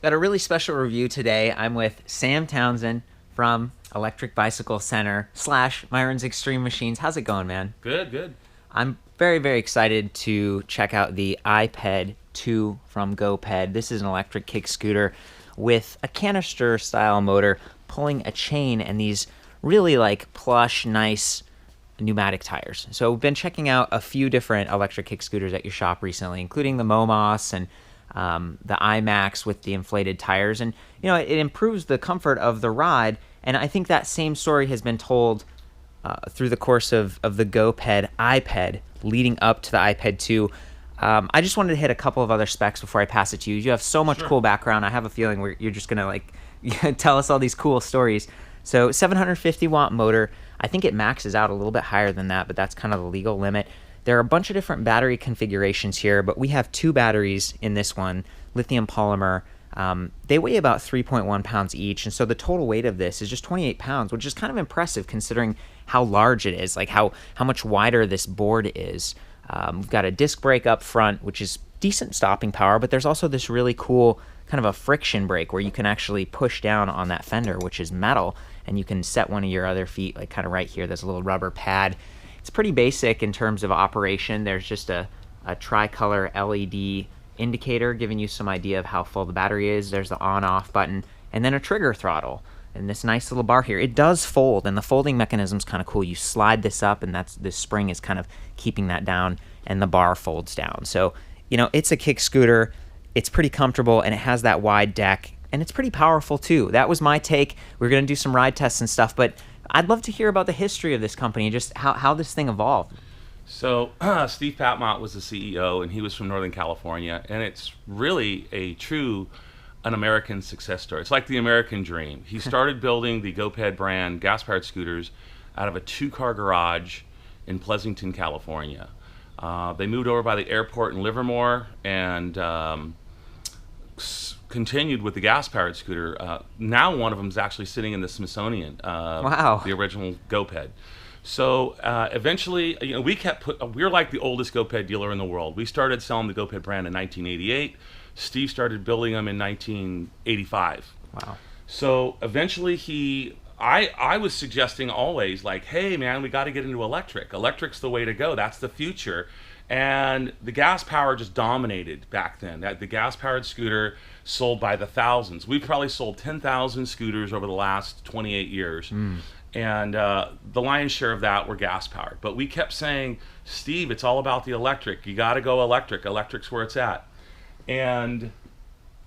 Got a really special review today. I'm with Sam Townsend from Electric Bicycle Center / Myron's Extreme Machines. How's it going, man? Good, good. I'm very, very excited to check out the I-Ped 2 from GoPed. This is an electric kick scooter with a canister style motor pulling a chain and these really like plush, nice pneumatic tires. So we've been checking out a few different electric kick scooters at your shop recently, including the Momos and the iMax with the inflated tires. And, you know, it improves the comfort of the ride. And I think that same story has been told through the course of the GoPed I-Ped leading up to the I-Ped 2. I just wanted to hit a couple of other specs before I pass it to you. You have so much cool background. I have a feeling you're just going to like tell us all these cool stories. So 750 watt motor. I think it maxes out a little bit higher than that, but that's kind of the legal limit. There are a bunch of different battery configurations here, but we have two batteries in this one, lithium polymer. They weigh about 3.1 pounds each, and so the total weight of this is just 28 pounds, which is kind of impressive considering how large it is, like how much wider this board is. We've got a disc brake up front, which is decent stopping power, but there's also this really cool kind of a friction brake where you can actually push down on that fender, which is metal, and you can set one of your other feet like kind of right here. There's a little rubber pad. It's pretty basic in terms of operation. There's just a tricolor LED indicator giving you some idea of how full the battery is. There's the on-off button, and then a trigger throttle, and this nice little bar here. It does fold, and the folding mechanism is kind of cool. You slide this up, and this spring is kind of keeping that down, and the bar folds down. So, you know, it's a kick scooter. It's pretty comfortable, and it has that wide deck, and it's pretty powerful too. That was my take. We're going to do some ride tests and stuff, but I'd love to hear about the history of this company, just how this thing evolved. So Steve Patmont was the CEO, and he was from Northern California, and it's really an American success story. It's like the American dream. He started building the GoPed brand gas-powered scooters out of a two-car garage in Pleasanton, California. They moved over by the airport in Livermore and continued with the gas-powered scooter. Now one of them is actually sitting in the Smithsonian. Wow. The original GoPed. So eventually, you know, we we're like the oldest GoPed dealer in the world. We started selling the GoPed brand in 1988. Steve started building them in 1985. Wow. So eventually I was suggesting always like, hey man, we got to get into electric. Electric's the way to go. That's the future. And the gas power just dominated back then. The gas powered scooter sold by the thousands. We've probably sold 10,000 scooters over the last 28 years. And the lion's share of that were gas powered. But we kept saying, Steve, it's all about the electric. You got to go electric. Electric's where it's at. And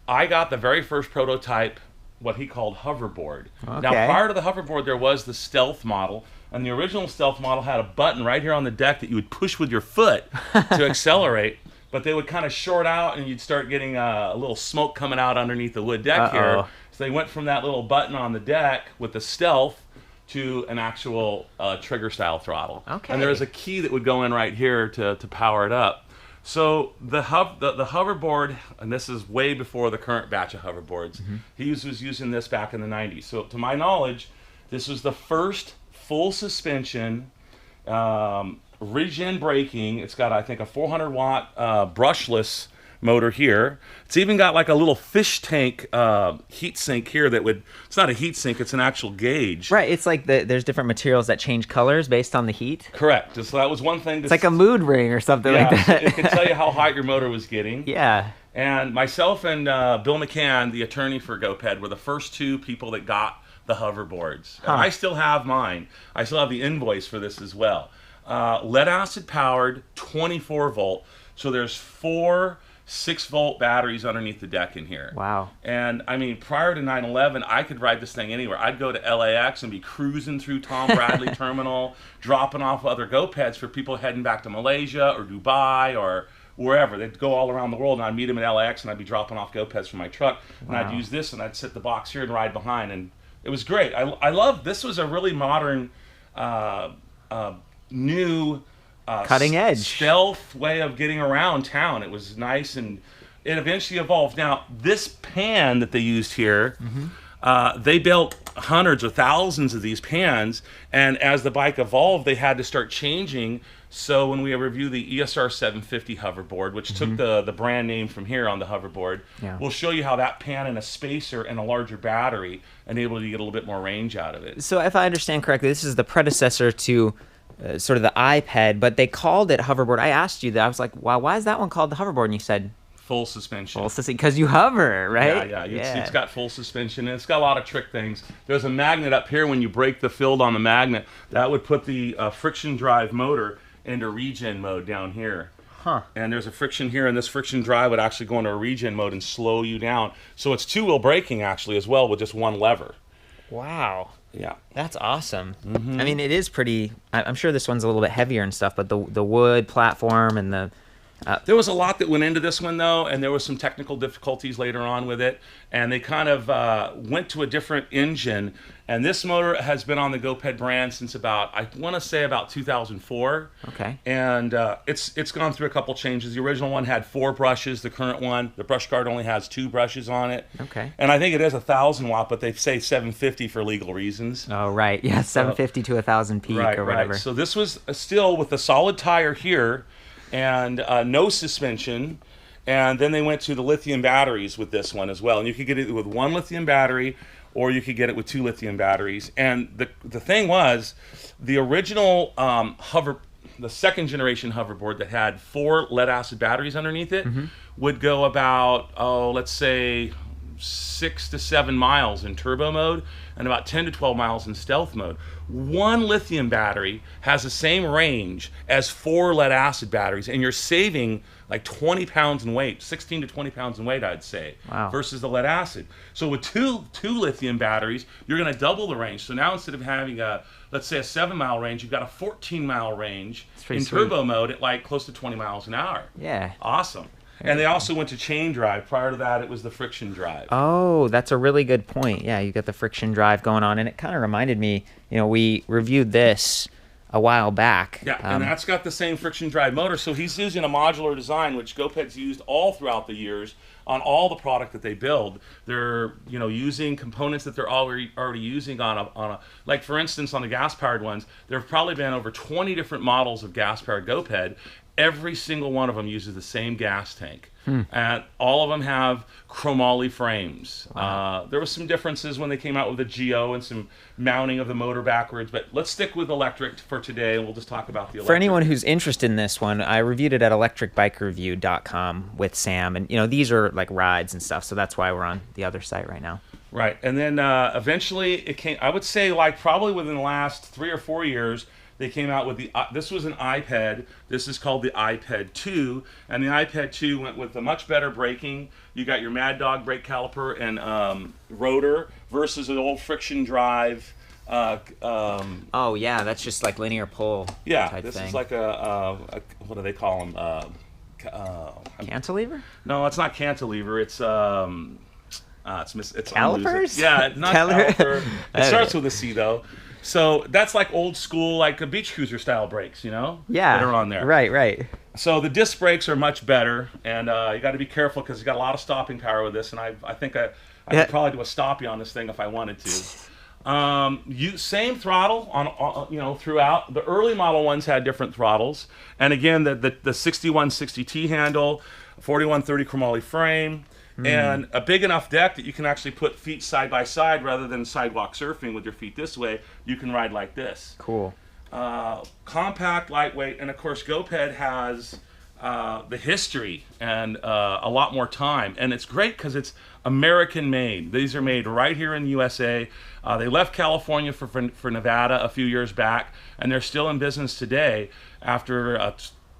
I got the very first prototype, what he called Hoverboard. Okay. Now, prior to the Hoverboard, there was the Stealth model. And the original Stealth model had a button right here on the deck that you would push with your foot to accelerate. But they would kind of short out, and you'd start getting a little smoke coming out underneath the wood deck here. So they went from that little button on the deck with the Stealth to an actual trigger-style throttle. Okay. And there was a key that would go in right here to power it up. So the Hoverboard, and this is way before the current batch of Hoverboards, he was using this back in the 90s. So to my knowledge, this was the first full suspension, regen braking. It's got, I think, a 400 watt brushless motor here. It's even got like a little fish tank heat sink here it's not a heat sink, it's an actual gauge. Right, it's like there's different materials that change colors based on the heat. Correct. So that was one thing. It's like a mood ring or something like that. It can tell you how hot your motor was getting. Yeah. And myself and Bill McCann, the attorney for GoPed, were the first two people that got the hoverboards. Huh. I still have mine. I still have the invoice for this as well. Lead acid powered, 24 volt. So there's 4 6-volt batteries underneath the deck in here. Wow. And I mean, prior to 9/11, I could ride this thing anywhere. I'd go to LAX and be cruising through Tom Bradley Terminal, dropping off other GoPeds for people heading back to Malaysia or Dubai or wherever. They'd go all around the world, and I'd meet them at LAX, and I'd be dropping off GoPeds from my truck. And I'd use this, and I'd sit the box here and ride behind. And it was great. I love this. Was a really modern, new, cutting edge stealth way of getting around town. It was nice, and it eventually evolved. Now, this pan that they used here, they built hundreds or thousands of these pans, and as the bike evolved, they had to start changing So when we review the ESR 750 hoverboard, which took the brand name from here on the hoverboard, we'll show you how that pan and a spacer and a larger battery enabled you to get a little bit more range out of it. So if I understand correctly, this is the predecessor to sort of the I-Ped, but they called it hoverboard. I asked you that. I was like, wow, why is that one called the hoverboard? And you said full suspension. Because you hover, right? Yeah. It's got full suspension, and it's got a lot of trick things. There's a magnet up here. When you break the field on the magnet, that would put the friction drive motor into regen mode down here. And there's a friction here, and this friction drive would actually go into a regen mode and slow you down. So it's two-wheel braking actually as well with just one lever. Wow. Yeah. That's awesome. I mean, it is pretty, I'm sure this one's a little bit heavier and stuff, but the wood platform and the... there was a lot that went into this one, though, and there was some technical difficulties later on with it, and they kind of went to a different engine, and this motor has been on the GoPed brand since about, I want to say about 2004. Okay. And it's gone through a couple changes. The original one had 4 brushes. The current one, the brush guard only has 2 brushes on it. Okay. And I think it is 1,000 watt, but they say 750 for legal reasons. Oh, right. Yeah, 750 to 1,000 peak or whatever. Right. So this was still with a solid tire here, and no suspension, and then they went to the lithium batteries with this one as well. And you could get it with 1 lithium battery, or you could get it with 2 lithium batteries. And the thing was, the original the second generation hoverboard that had 4 lead acid batteries underneath it would go about, let's say 6 to 7 miles in turbo mode and about 10 to 12 miles in stealth mode. 1 lithium battery has the same range as 4 lead acid batteries, and you're saving like 20 pounds in weight, 16 to 20 pounds in weight, I'd say, versus the lead acid. So with two lithium batteries, you're going to double the range. So now instead of having let's say a 7-mile range, you've got a 14-mile range in turbo mode at like close to 20 miles an hour. Yeah. Awesome. And they also went to chain drive. Prior to that, it was the friction drive. Oh, that's a really good point. Yeah, you got the friction drive going on, and it kind of reminded me, we reviewed this a while back. Yeah, and that's got the same friction drive motor. So he's using a modular design, which GoPed's used all throughout the years on all the product that they build. They're using components that they're already using on a like, for instance, on the gas-powered ones, there have probably been over 20 different models of gas-powered GoPed. Every single one of them uses the same gas tank. And all of them have chromoly frames. Wow. There was some differences when they came out with the Geo and some mounting of the motor backwards, but let's stick with electric for today, and we'll just talk about the electric. For anyone who's interested in this one, I reviewed it at ElectricRideReview.com with Sam, and these are like rides and stuff, so that's why we're on the other site right now. Right, and then eventually it came, I would say like probably within the last 3 or 4 years, they came out with this was an I-Ped. This is called the I-Ped II, and the I-Ped II went with the much better braking. You got your Mad Dog brake caliper and rotor versus an old friction drive. Oh yeah, that's just like linear pull. Yeah, type this thing. is like a what do they call them? Cantilever? No, it's not cantilever. It's calipers? Yeah, not caliper. It starts with a C though. So that's like old school, like a beach cruiser style brakes, Yeah. that are on there. Right. So the disc brakes are much better, and you got to be careful because you got a lot of stopping power with this. And I think I could probably do a stoppie on this thing if I wanted to. Same throttle on throughout. The early model ones had different throttles, and again the 6160T handle, 4130 chromoly frame. And a big enough deck that you can actually put feet side by side rather than sidewalk surfing with your feet this way. You can ride like this. Cool. Compact, lightweight, and of course GoPed has the history and a lot more time. And it's great because it's American made. These are made right here in the USA. They left California for Nevada a few years back, and they're still in business today after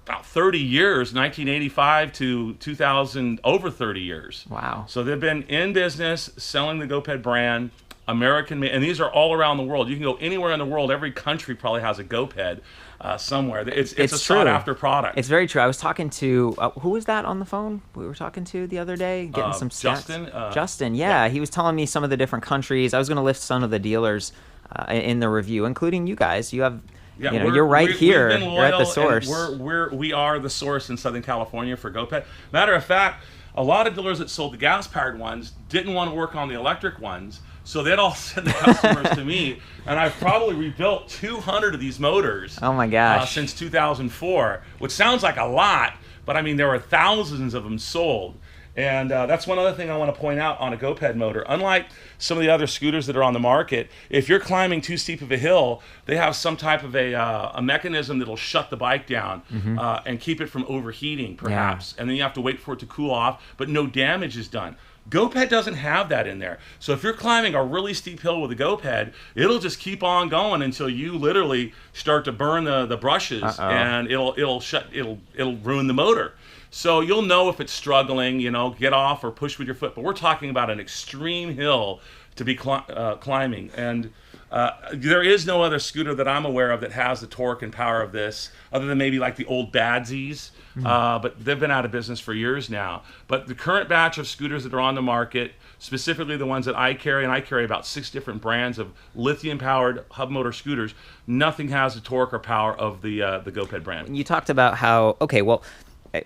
about 30 years, 1985 to 2000, over 30 years. Wow. So they've been in business selling the GoPed brand, American made, and these are all around the world. You can go anywhere in the world. Every country probably has a GoPed somewhere. It's a sought after product. It's very true. I was talking to, who was that on the phone we were talking to the other day? Getting some stats. Justin, yeah. He was telling me some of the different countries. I was going to list some of the dealers in the review, including you guys. You have... Yeah, you're right here. You're at the source. We are the source in Southern California for GoPed. Matter of fact, a lot of dealers that sold the gas-powered ones didn't want to work on the electric ones, So they'd all send the customers to me, and I've probably rebuilt 200 of these motors. Oh my gosh. Since 2004, which sounds like a lot, but I mean there were thousands of them sold. And that's one other thing I want to point out on a GoPed motor. Unlike some of the other scooters that are on the market, if you're climbing too steep of a hill, they have some type of a mechanism that'll shut the bike down and keep it from overheating, perhaps. And then you have to wait for it to cool off, but no damage is done. GoPed doesn't have that in there. So if you're climbing a really steep hill with a GoPed, it'll just keep on going until you literally start to burn the brushes, and it'll ruin the motor. So you'll know if it's struggling, you know, get off or push with your foot. But we're talking about an extreme hill to be climbing. And there is no other scooter that I'm aware of that has the torque and power of this, other than maybe like the old Badsies. But they've been out of business for years now. But the current batch of scooters that are on the market, specifically the ones that I carry, and I carry about 6 different brands of lithium-powered hub motor scooters, nothing has the torque or power of the GoPed brand. You talked about how, okay, well,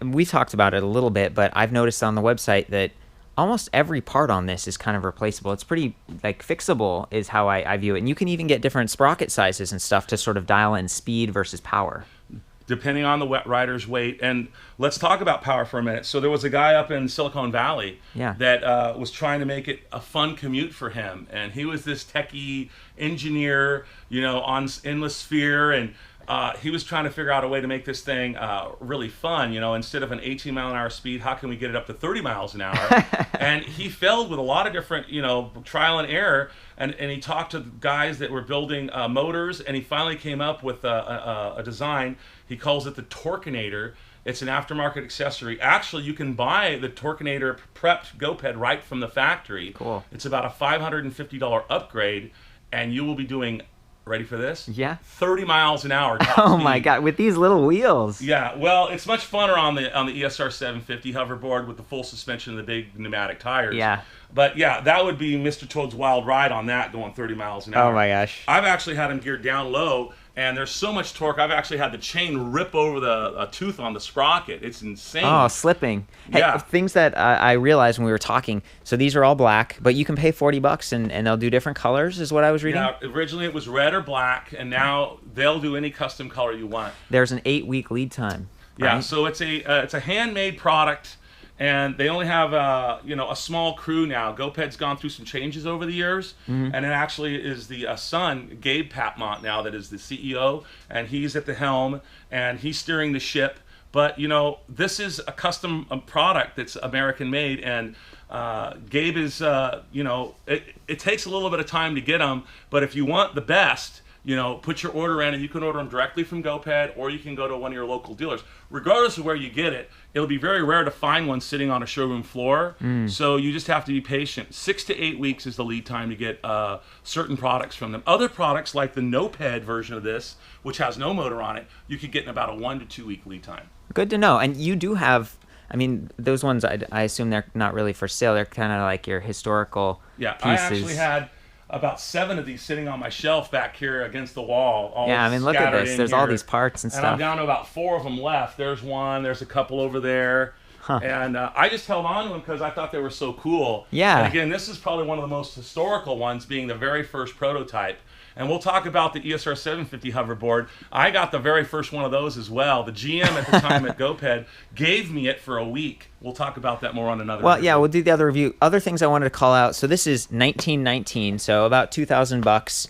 we talked about it a little bit, but I've noticed on the website that almost every part on this is kind of replaceable. It's pretty, like, fixable is how I view it. And you can even get different sprocket sizes and stuff to sort of dial in speed versus power, depending on the rider's weight. And let's talk about power for a minute. So there was a guy up in Silicon Valley that was trying to make it a fun commute for him. And he was this techie engineer, you know, on Endless Sphere, and he was trying to figure out a way to make this thing really fun. You know, instead of an 18-mile-an-hour speed, how can we get it up to 30 miles an hour? And he failed with a lot of different, you know, trial and error. And he talked to guys that were building motors, and he finally came up with a design. He calls it the Torquinator. It's an aftermarket accessory. Actually, you can buy the Torquinator prepped GoPed right from the factory. Cool. It's about a $550 upgrade, and you will be doing, ready for this? Yeah. 30 miles an hour. Oh my God, with these little wheels. Yeah, well, it's much funner on the ESR 750 hoverboard with the full suspension and the big pneumatic tires. Yeah. But yeah, that would be Mr. Toad's Wild Ride on that, going 30 miles an hour. Oh my gosh. I've actually had him geared down low, and there's so much torque, I've actually had the chain rip over a tooth on the sprocket. It's insane. Oh, slipping. Hey, Yeah. things that I realized when we were talking. So these are all black, but you can pay $40 and they'll do different colors, is what I was reading? Yeah, originally it was red or black, and now they'll do any custom color you want. There's an 8-week lead time. Right? Yeah, so it's a handmade product, and they only have you know, a small crew now. GoPed's gone through some changes over the years, and it actually is the son, Gabe Patmont, now that is the CEO, and he's at the helm, and he's steering the ship. But you know, this is a custom product that's American made, and Gabe is you know, it takes a little bit of time to get them, but if you want the best, you know, put your order in, and you can order them directly from GoPed, or you can go to one of your local dealers. Regardless of where you get it, it'll be very rare to find one sitting on a showroom floor. So you just have to be patient. 6 to 8 weeks is the lead time to get certain products from them. Other products, like the no-ped version of this, which has no motor on it, you could get in about a 1 to 2 week lead time. Good to know. And you do have, I mean, those ones, I assume they're not really for sale. They're kind of like your historical pieces. pieces. I actually had about 7 of these sitting on my shelf back here against the wall. All yeah, I mean, look at this. There's all these parts and stuff. And I'm down to about 4 of them left. There's one. There's a couple over there. And I just held on to them because I thought they were so cool. Yeah. And again, this is probably one of the most historical ones, being the very first prototype. And we'll talk about the ESR 750 hoverboard. I got the very first one of those as well. The GM at the time at GoPed gave me it for a week. We'll talk about that more on another Well, review. yeah, we'll do the other review. Other things I wanted to call out. So this is 1919, so about $2,000.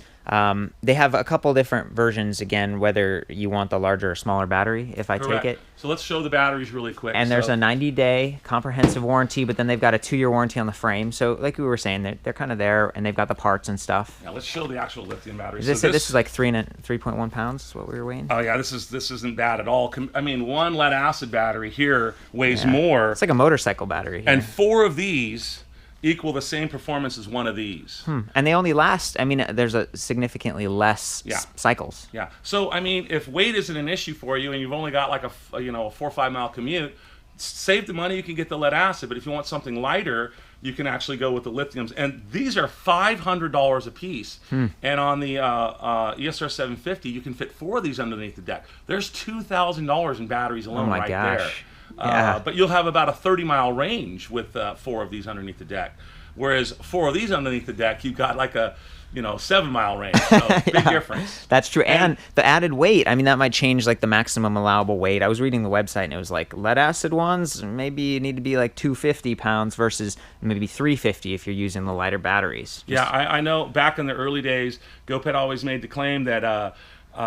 They have a couple different versions, again, whether you want the larger or smaller battery, if I Correct. take it. So let's show the batteries really quick. And there's a 90-day comprehensive warranty, but then they've got a 2-year warranty on the frame. So like we were saying, they're kind of there, and they've got the parts and stuff. Yeah, let's show the actual lithium batteries. This is like 3.1 pounds is what we were weighing? Oh yeah, this isn't bad at all. I mean, one lead acid battery here weighs more. It's like a motorcycle battery here. And 4 of these equal the same performance as one of these. And they only last, I mean, there's a significantly less cycles. Yeah. So, I mean, if weight isn't an issue for you and you've only got like a 4 or 5 mile commute, save the money, you can get the lead acid. But if you want something lighter, you can actually go with the lithiums. And these are $500 a piece. And on the ESR 750, you can fit 4 of these underneath the deck. There's $2,000 in batteries alone right there. Yeah. But you'll have about a 30-mile range with 4 of these underneath the deck. Whereas 4 of these underneath the deck, you've got like a 7-mile range. So big difference. That's true. And the added weight, I mean, that might change like the maximum allowable weight. I was reading the website and it was like lead acid ones, maybe you need to be like 250 pounds versus maybe 350 if you're using the lighter batteries. Yeah, I know back in the early days, GoPed always made the claim that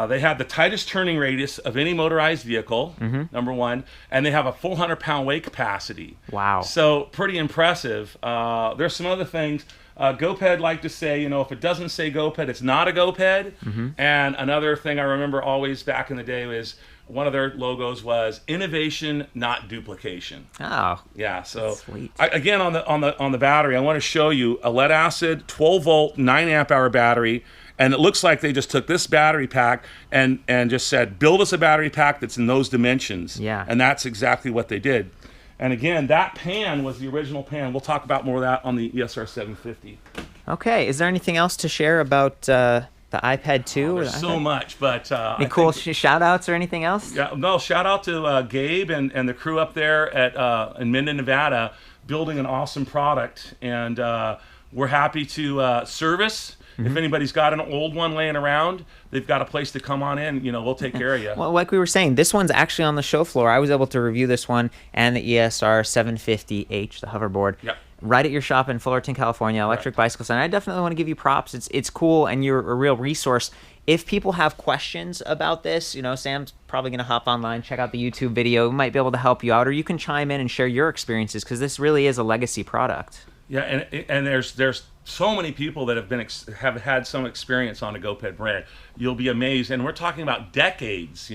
they had the tightest turning radius of any motorized vehicle, number one, and they have a 400-pound weight capacity. Wow. So pretty impressive. There's some other things. GoPed like to say, if it doesn't say GoPed, it's not a GoPed. And another thing I remember always back in the day was one of their logos was innovation, not duplication. Oh. Yeah. So sweet. Again, on the battery, I want to show you a lead acid 12-volt 9-amp-hour battery. And it looks like they just took this battery pack and just said, build us a battery pack that's in those dimensions. Yeah. And that's exactly what they did. And again, that pan was the original pan. We'll talk about more of that on the ESR 750. Okay. Is there anything else to share about the I-Ped 2? There's so much, but any cool shout-outs or anything else? Yeah, no, shout out to Gabe and the crew up there in Minden, Nevada, building an awesome product. And we're happy to service. If anybody's got an old one laying around, they've got a place to come on in. We'll take care of you. Well, like we were saying, this one's actually on the show floor. I was able to review this one and the ESR 750H, the hoverboard. Yep. Right at your shop in Fullerton, California, Electric Bicycle Center. I definitely want to give you props. It's cool, and you're a real resource. If people have questions about this, Sam's probably going to hop online, check out the YouTube video. We might be able to help you out, or you can chime in and share your experiences, because this really is a legacy product. Yeah, and there's so many people that have had some experience on a GoPed brand. You'll be amazed, and we're talking about decades,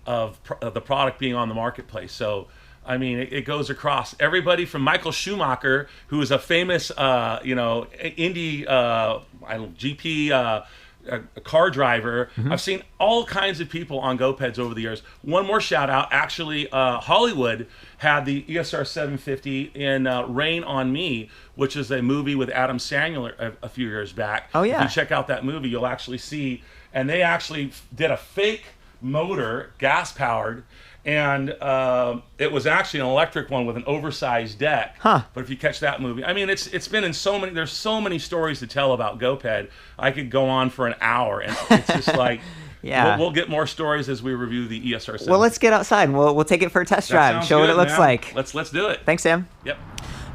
of the product being on the marketplace. So, I mean, it goes across everybody from Michael Schumacher, who is a famous, Indy GP a car driver. I've seen all kinds of people on GoPeds over the years. One more shout out, actually, Hollywood had the ESR 750 in Rain on Me, which is a movie with Adam Sandler a few years back. Oh, yeah. If you check out that movie, you'll actually see, and they actually did a fake motor, gas powered, and it was actually an electric one with an oversized deck. Huh. But if you catch that movie, I mean, it's been in so many. There's so many stories to tell about GoPed. I could go on for an hour, and it's just like, yeah. We'll get more stories as we review the ESR 7. Well, let's get outside and we'll take it for a test drive and show what it looks like. Let's do it. Thanks, Sam. Yep.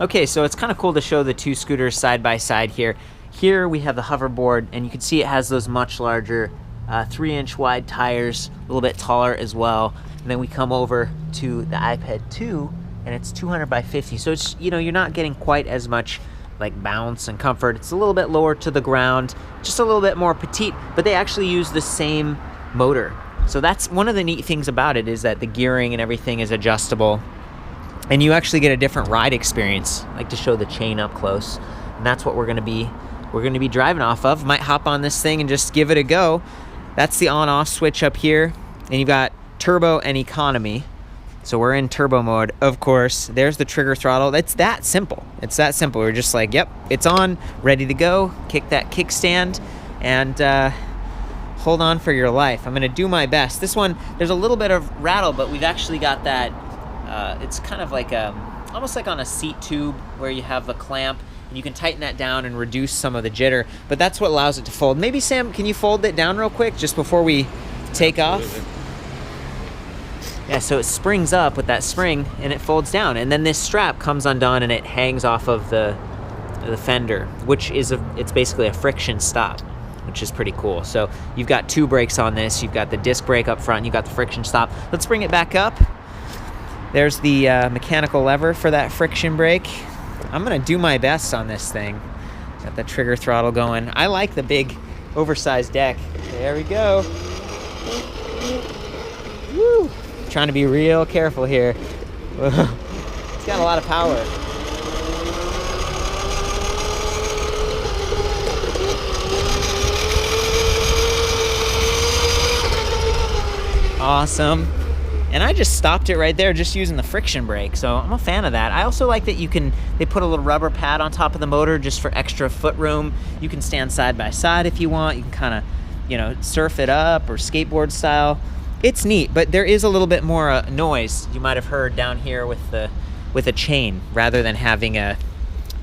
Okay, so it's kind of cool to show the two scooters side by side here. Here we have the hoverboard, and you can see it has those much larger 3-inch wide tires, a little bit taller as well. And then we come over to the I-Ped 2, and it's 200 by 50. So it's, you're not getting quite as much like bounce and comfort. It's a little bit lower to the ground, just a little bit more petite, but they actually use the same motor. So that's one of the neat things about it, is that the gearing and everything is adjustable, and you actually get a different ride experience. I like to show the chain up close, and that's what we're going to be driving off of. Might hop on this thing and just give it a go. That's the on-off switch up here, and you've got turbo and economy. So we're in turbo mode, of course. There's the trigger throttle. It's that simple. We're just like, yep, it's on, ready to go. Kick that kickstand and hold on for your life. I'm gonna do my best. This one, there's a little bit of rattle, but we've actually got that, it's kind of like almost like on a seat tube where you have the clamp, and you can tighten that down and reduce some of the jitter, but that's what allows it to fold. Maybe, Sam, can you fold it down real quick just before we take off? Yeah, so it springs up with that spring and it folds down, and then this strap comes undone and it hangs off of the fender, which is it's basically a friction stop, which is pretty cool. So you've got two brakes on this. You've got the disc brake up front, and you've got the friction stop. Let's bring it back up. There's the mechanical lever for that friction brake. I'm gonna do my best on this thing. Got the trigger throttle going. I like the big oversized deck. There we go. Woo! Trying to be real careful here. It's got a lot of power. Awesome. And I just stopped it right there just using the friction brake, so I'm a fan of that. I also like that they put a little rubber pad on top of the motor just for extra foot room. You can stand side by side if you want. You can kind of, surf it up or skateboard style. It's neat, but there is a little bit more noise you might have heard down here with a chain, rather than having a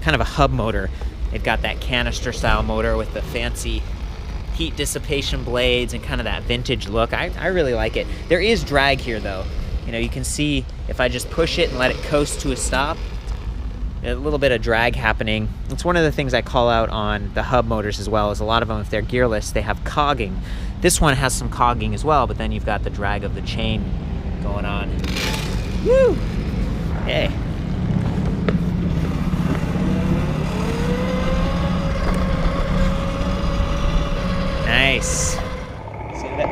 kind of a hub motor. They've got that canister style motor with the fancy heat dissipation blades and kind of that vintage look. I really like it. There is drag here though. You know, you can see if I just push it and let it coast to a stop, a little bit of drag happening. It's one of the things I call out on the hub motors as well, is a lot of them, if they're gearless, they have cogging. This one has some cogging as well, but then you've got the drag of the chain going on. Woo! Hey. Nice. See that?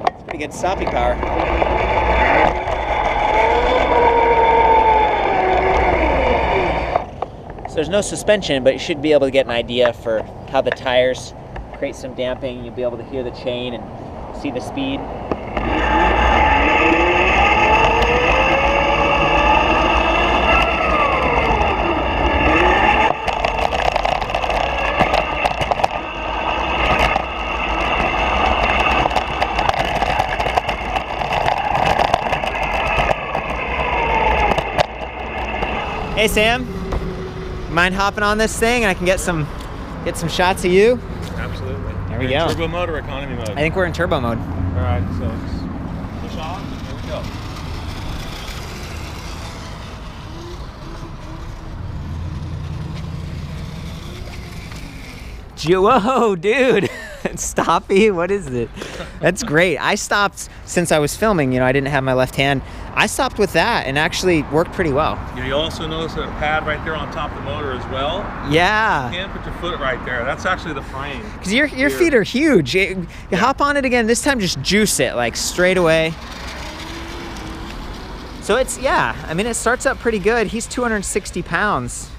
It's pretty good stopping power. So there's no suspension, but you should be able to get an idea for how the tires create some damping. You'll be able to hear the chain and see the speed. Hey Sam, mind hopping on this thing and I can get some shots of you? Absolutely. There we go. Turbo mode or economy mode? I think we're in turbo mode. All right, so just push off. Here we go. Whoa, dude. Stoppy, what is it? That's great. I stopped since I was filming, you know, I didn't have my left hand. I stopped with that and actually worked pretty well. You also notice a pad right there on top of the motor as well. Yeah. You can't put your foot right there. That's actually the frame. Because your feet are huge. You hop on it again, this time just juice it, like straight away. So it's, yeah, I mean, it starts up pretty good. He's 260 pounds.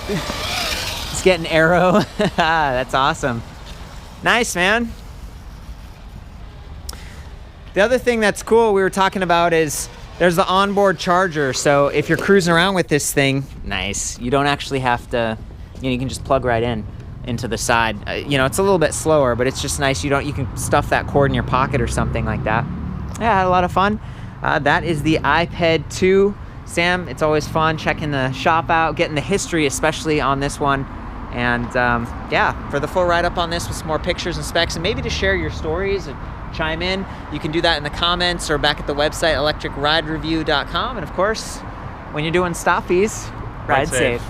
He's getting aero. That's awesome. Nice, man. The other thing that's cool we were talking about is there's the onboard charger. So if you're cruising around with this thing, nice. You don't actually have to, you know, you can just plug right into the side. You know, it's a little bit slower, but it's just nice. You can stuff that cord in your pocket or something like that. Yeah, I had a lot of fun. That is the i-Ped 2. Sam, it's always fun checking the shop out, getting the history, especially on this one. And yeah, for the full write-up on this with some more pictures and specs, and maybe to share your stories and chime in, you can do that in the comments or back at the website, ElectricRideReview.com. And of course, when you're doing stoppies, ride safe.